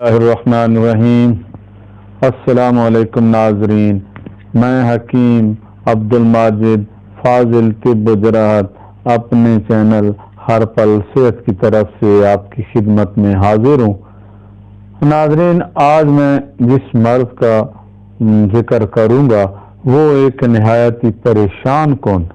الرحمن الرحیم۔ السلام علیکم ناظرین، میں حکیم عبد الماجد فاضل طب و جراحت اپنے چینل ہر پل صحت کی طرف سے آپ کی خدمت میں حاضر ہوں۔ ناظرین، آج میں جس مرض کا ذکر کروں گا وہ ایک نہایت ہی پریشان کن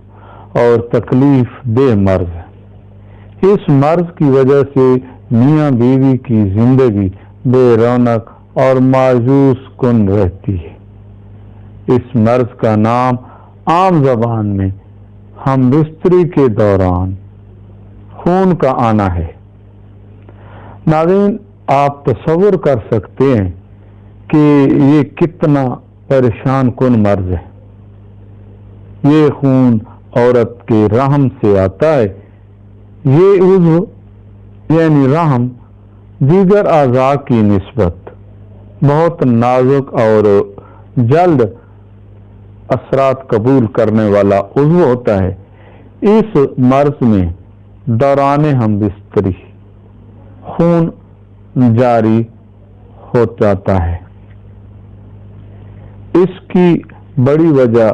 اور تکلیف دہ مرض ہے۔ اس مرض کی وجہ سے میاں بیوی کی زندگی بے رونق اور مایوس کن رہتی ہے۔ اس مرض کا نام عام زبان میں ہم بستری کے دوران خون کا آنا ہے۔ ناظرین، آپ تصور کر سکتے ہیں کہ یہ کتنا پریشان کن مرض ہے۔ یہ خون عورت کے رحم سے آتا ہے۔ یہ عضو یعنی رحم دیگر اعضاء کی نسبت بہت نازک اور جلد اثرات قبول کرنے والا عضو ہوتا ہے۔ اس مرض میں دوران ہم بستری خون جاری ہو جاتا ہے۔ اس کی بڑی وجہ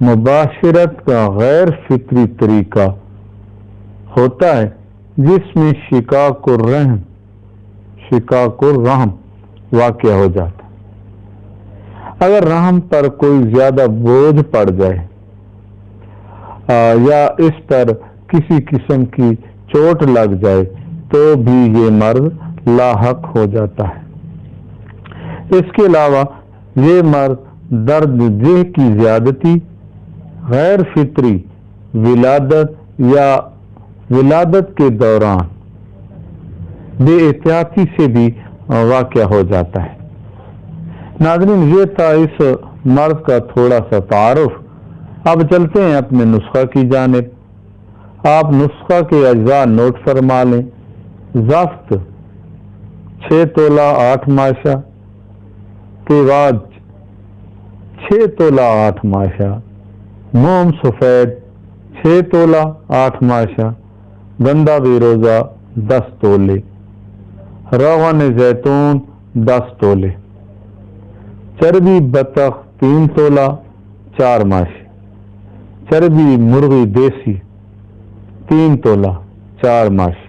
مباشرت کا غیر فطری طریقہ ہوتا ہے، جس میں شقاق الرحم واقع ہو جاتا ہے۔ اگر رحم پر کوئی زیادہ بوجھ پڑ جائے یا اس پر کسی قسم کی چوٹ لگ جائے تو بھی یہ مرض لاحق ہو جاتا ہے۔ اس کے علاوہ یہ مرض درد دہ کی زیادتی، غیر فطری ولادت یا ولادت کے دوران بے احتیاطی سے بھی واقع ہو جاتا ہے۔ ناظرین، یہ تھا اس مرض کا تھوڑا سا تعارف۔ اب چلتے ہیں اپنے نسخہ کی جانب۔ آپ نسخہ کے اجزاء نوٹ فرما لیں۔ زفت 6 تولہ 8 ماشا، تیواج 6 تولہ 8 ماشا، موم سفید 6 تولہ 8 ماشا، گندا بیروزہ 10 تولے، روغن زیتون 10 تولے، چربی بطخ 3 تولہ 4 ماشے، چربی مرغی دیسی 3 تولہ 4 ماشے۔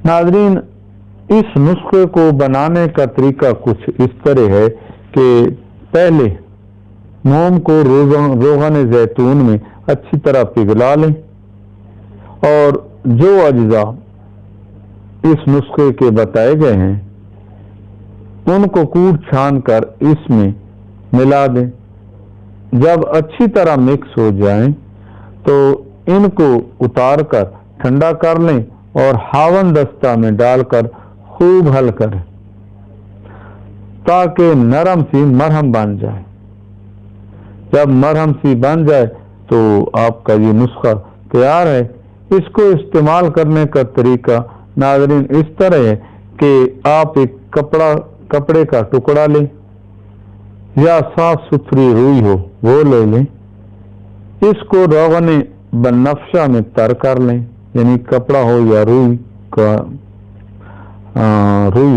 ناظرین، اس نسخے کو بنانے کا طریقہ کچھ اس طرح ہے کہ پہلے موم کو روغن زیتون میں اچھی طرح پگھلا لیں اور جو اجزاء اس نسخے کے بتائے گئے ہیں ان کو کوٹ چھان کر اس میں ملا دیں۔ جب اچھی طرح مکس ہو جائیں تو ان کو اتار کر ٹھنڈا کر لیں اور ہاون دستہ میں ڈال کر خوب حل کریں تاکہ نرم سی مرہم بن جائے۔ جب مرہم سی بن جائے تو آپ کا یہ نسخہ تیار ہے۔ اس کو استعمال کرنے کا طریقہ ناظرین اس طرح ہے کہ آپ ایک کپڑے کا ٹکڑا لیں یا صاف ستھری روئی ہو وہ لے لیں، اس کو روغن بنفشہ میں تر کر لیں، یعنی کپڑا ہو یا روئی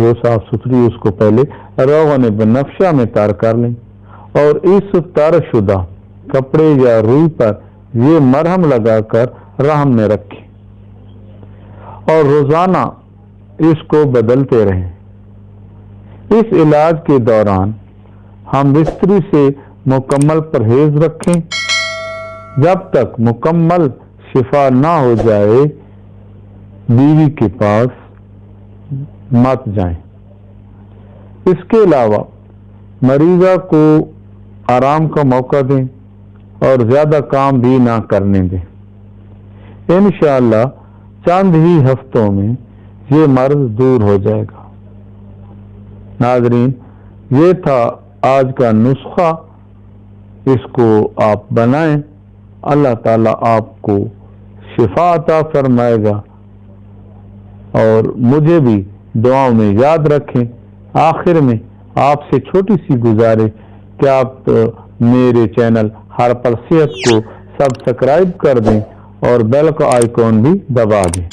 ہو صاف ستھری، اس کو پہلے روغن بنفشہ میں تر کر لیں اور اس تر شدہ کپڑے یا روئی پر یہ مرہم لگا کر رحم میں رکھیں اور روزانہ اس کو بدلتے رہیں۔ اس علاج کے دوران ہم بستری سے مکمل پرہیز رکھیں جب تک مکمل شفا نہ ہو جائے۔ بیوی کے پاس مت جائیں۔ اس کے علاوہ مریضہ کو آرام کا موقع دیں اور زیادہ کام بھی نہ کرنے دیں۔ انشاءاللہ چند ہی ہفتوں میں یہ مرض دور ہو جائے گا۔ ناظرین، یہ تھا آج کا نسخہ۔ اس کو آپ بنائیں، اللہ تعالیٰ آپ کو شفا عطا فرمائے گا اور مجھے بھی دعاؤں میں یاد رکھیں۔ آخر میں آپ سے چھوٹی سی گزارش کہ آپ میرے چینل ہر پل صحت کو سبسکرائب کر دیں اور بیل کا آئیکن بھی دبا دیں۔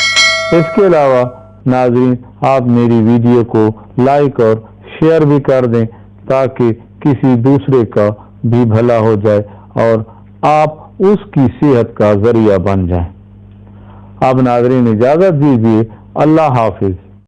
اس کے علاوہ ناظرین آپ میری ویڈیو کو لائک اور شیئر بھی کر دیں تاکہ کسی دوسرے کا بھی بھلا ہو جائے اور آپ اس کی صحت کا ذریعہ بن جائیں۔ اب ناظرین اجازت دیجیے، اللہ حافظ۔